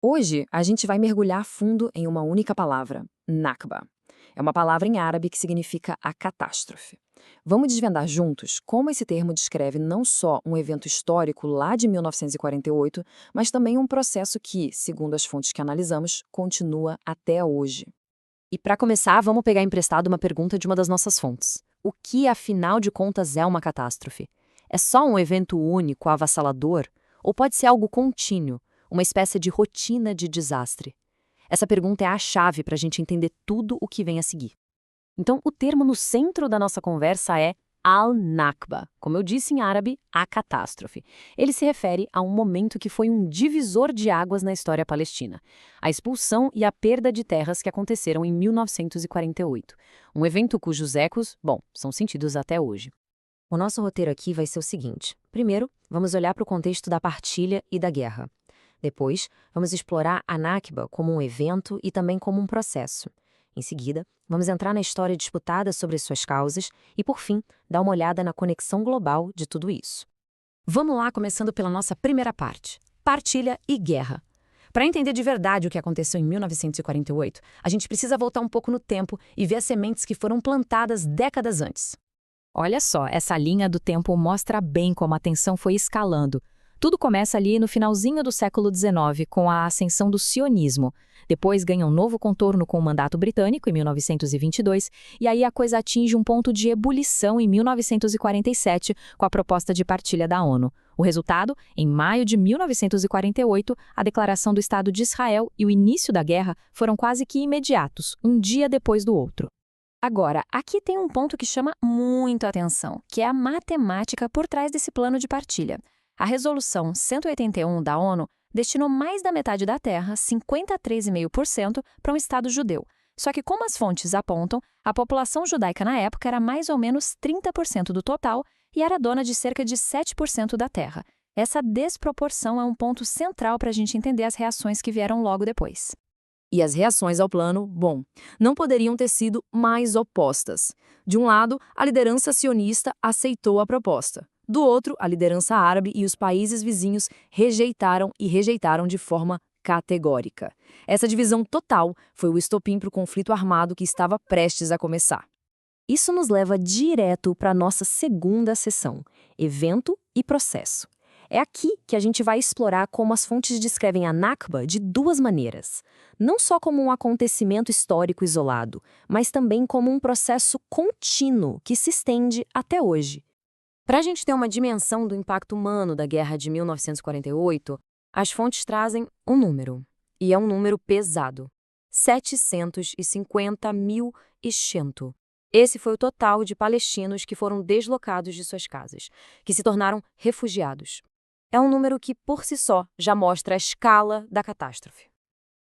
Hoje, a gente vai mergulhar fundo em uma única palavra, Nakba. É uma palavra em árabe que significa a catástrofe. Vamos desvendar juntos como esse termo descreve não só um evento histórico lá de 1948, mas também um processo que, segundo as fontes que analisamos, continua até hoje. E para começar, vamos pegar emprestado uma pergunta de uma das nossas fontes. O que, afinal de contas, é uma catástrofe? É só um evento único, avassalador? Ou pode ser algo contínuo, uma espécie de rotina de desastre? Essa pergunta é a chave para a gente entender tudo o que vem a seguir. Então, o termo no centro da nossa conversa é Al-Nakba, como eu disse em árabe, a catástrofe. Ele se refere a um momento que foi um divisor de águas na história palestina, a expulsão e a perda de terras que aconteceram em 1948, um evento cujos ecos, são sentidos até hoje. O nosso roteiro aqui vai ser o seguinte. Primeiro, vamos olhar para o contexto da partilha e da guerra. Depois, vamos explorar a Nakba como um evento e também como um processo. Em seguida, vamos entrar na história disputada sobre suas causas e, por fim, dar uma olhada na conexão global de tudo isso. Vamos lá, começando pela nossa primeira parte, partilha e guerra. Para entender de verdade o que aconteceu em 1948, a gente precisa voltar um pouco no tempo e ver as sementes que foram plantadas décadas antes. Olha só, essa linha do tempo mostra bem como a tensão foi escalando. Tudo começa ali no finalzinho do século XIX, com a ascensão do sionismo. Depois ganha um novo contorno com o mandato britânico, em 1922, e aí a coisa atinge um ponto de ebulição em 1947, com a proposta de partilha da ONU. O resultado, em maio de 1948, a declaração do Estado de Israel e o início da guerra foram quase que imediatos, um dia depois do outro. Agora, aqui tem um ponto que chama muito a atenção, que é a matemática por trás desse plano de partilha. A Resolução 181 da ONU destinou mais da metade da terra, 53,5%, para um Estado judeu. Só que, como as fontes apontam, a população judaica na época era mais ou menos 30% do total e era dona de cerca de 7% da terra. Essa desproporção é um ponto central para a gente entender as reações que vieram logo depois. E as reações ao plano, não poderiam ter sido mais opostas. De um lado, a liderança sionista aceitou a proposta. Do outro, a liderança árabe e os países vizinhos rejeitaram de forma categórica. Essa divisão total foi o estopim para o conflito armado que estava prestes a começar. Isso nos leva direto para a nossa segunda sessão, evento e processo. É aqui que a gente vai explorar como as fontes descrevem a Nakba de duas maneiras. Não só como um acontecimento histórico isolado, mas também como um processo contínuo que se estende até hoje. Para a gente ter uma dimensão do impacto humano da guerra de 1948, as fontes trazem um número, e é um número pesado: 750.100. Esse foi o total de palestinos que foram deslocados de suas casas, que se tornaram refugiados. É um número que, por si só, já mostra a escala da catástrofe.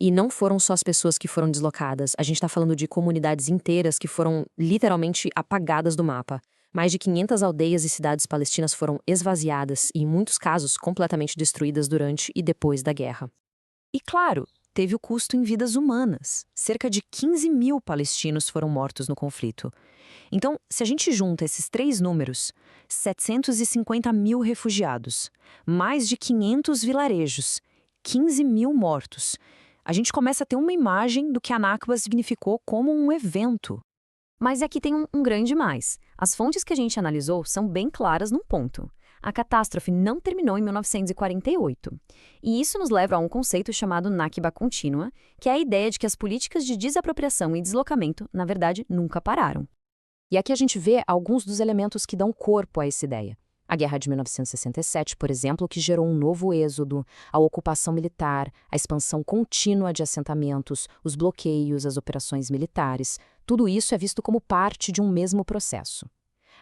E não foram só as pessoas que foram deslocadas, a gente está falando de comunidades inteiras que foram literalmente apagadas do mapa. Mais de 500 aldeias e cidades palestinas foram esvaziadas e, em muitos casos, completamente destruídas durante e depois da guerra. E, claro, teve o custo em vidas humanas. Cerca de 15 mil palestinos foram mortos no conflito. Então, se a gente junta esses três números, 750 mil refugiados, mais de 500 vilarejos, 15 mil mortos, a gente começa a ter uma imagem do que a Nakba significou como um evento. Mas aqui tem um grande mais. As fontes que a gente analisou são bem claras num ponto. A catástrofe não terminou em 1948. E isso nos leva a um conceito chamado Nakba contínua, que é a ideia de que as políticas de desapropriação e deslocamento, na verdade, nunca pararam. E aqui a gente vê alguns dos elementos que dão corpo a essa ideia. A Guerra de 1967, por exemplo, que gerou um novo êxodo, a ocupação militar, a expansão contínua de assentamentos, os bloqueios, as operações militares, tudo isso é visto como parte de um mesmo processo.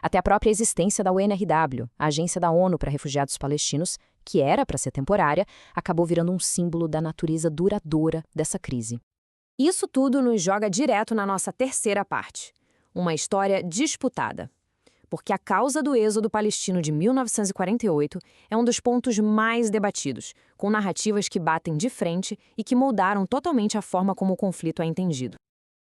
Até a própria existência da UNRW, a Agência da ONU para Refugiados Palestinos, que era para ser temporária, acabou virando um símbolo da natureza duradoura dessa crise. Isso tudo nos joga direto na nossa terceira parte, uma história disputada. Porque a causa do êxodo palestino de 1948 é um dos pontos mais debatidos, com narrativas que batem de frente e que moldaram totalmente a forma como o conflito é entendido.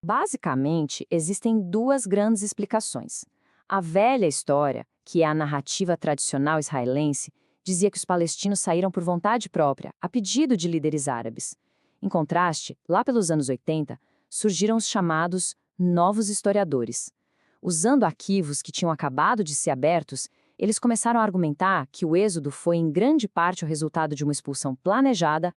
Basicamente, existem duas grandes explicações. A velha história, que é a narrativa tradicional israelense, dizia que os palestinos saíram por vontade própria, a pedido de líderes árabes. Em contraste, lá pelos anos 80, surgiram os chamados novos historiadores. Usando arquivos que tinham acabado de ser abertos, eles começaram a argumentar que o êxodo foi em grande parte o resultado de uma expulsão planejada,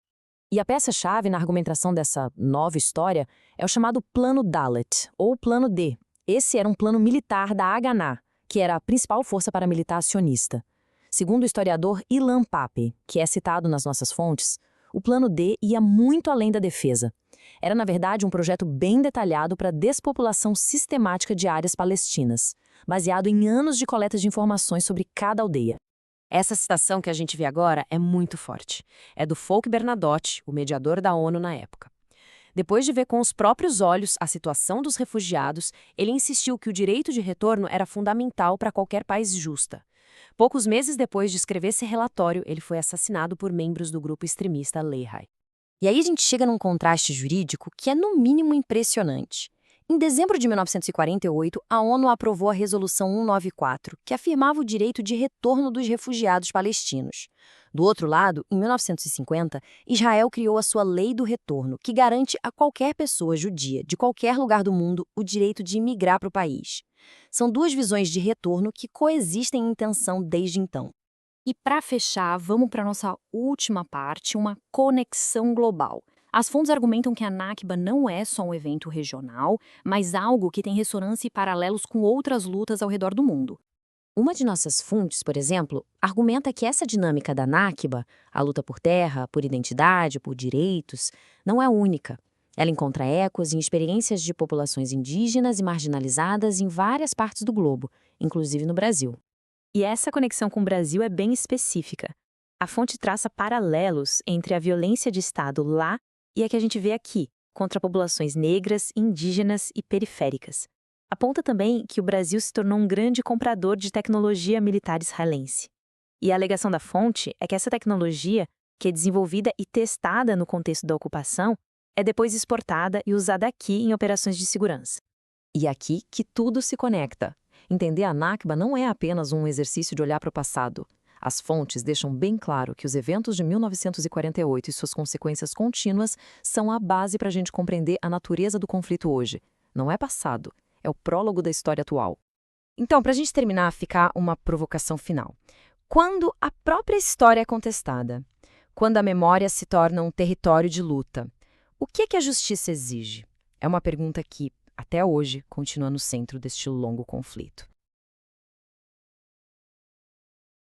e a peça-chave na argumentação dessa nova história é o chamado Plano Dalet, ou Plano D. Esse era um plano militar da Haganah, que era a principal força paramilitar sionista. Segundo o historiador Ilan Pappé, que é citado nas nossas fontes, o Plano D ia muito além da defesa. Era, na verdade, um projeto bem detalhado para a despopulação sistemática de áreas palestinas, baseado em anos de coleta de informações sobre cada aldeia. Essa citação que a gente vê agora é muito forte. É do Folke Bernadotte, o mediador da ONU na época. Depois de ver com os próprios olhos a situação dos refugiados, ele insistiu que o direito de retorno era fundamental para qualquer país justa. Poucos meses depois de escrever esse relatório, ele foi assassinado por membros do grupo extremista Lehi. E aí a gente chega num contraste jurídico que é no mínimo impressionante. Em dezembro de 1948, a ONU aprovou a Resolução 194, que afirmava o direito de retorno dos refugiados palestinos. Do outro lado, em 1950, Israel criou a sua Lei do Retorno, que garante a qualquer pessoa judia, de qualquer lugar do mundo, o direito de imigrar para o país. São duas visões de retorno que coexistem em tensão desde então. E para fechar, vamos para a nossa última parte, uma conexão global. As fontes argumentam que a Nakba não é só um evento regional, mas algo que tem ressonância e paralelos com outras lutas ao redor do mundo. Uma de nossas fontes, por exemplo, argumenta que essa dinâmica da Nakba, a luta por terra, por identidade, por direitos, não é única. Ela encontra ecos em experiências de populações indígenas e marginalizadas em várias partes do globo, inclusive no Brasil. E essa conexão com o Brasil é bem específica. A fonte traça paralelos entre a violência de Estado lá e a que a gente vê aqui, contra populações negras, indígenas e periféricas. Aponta também que o Brasil se tornou um grande comprador de tecnologia militar israelense. E a alegação da fonte é que essa tecnologia, que é desenvolvida e testada no contexto da ocupação, é depois exportada e usada aqui em operações de segurança. E aqui que tudo se conecta. Entender a Nakba não é apenas um exercício de olhar para o passado. As fontes deixam bem claro que os eventos de 1948 e suas consequências contínuas são a base para a gente compreender a natureza do conflito hoje. Não é passado, é o prólogo da história atual. Então, para a gente terminar, ficar uma provocação final. Quando a própria história é contestada, quando a memória se torna um território de luta, o que a justiça exige? É uma pergunta que, até hoje, continua no centro deste longo conflito.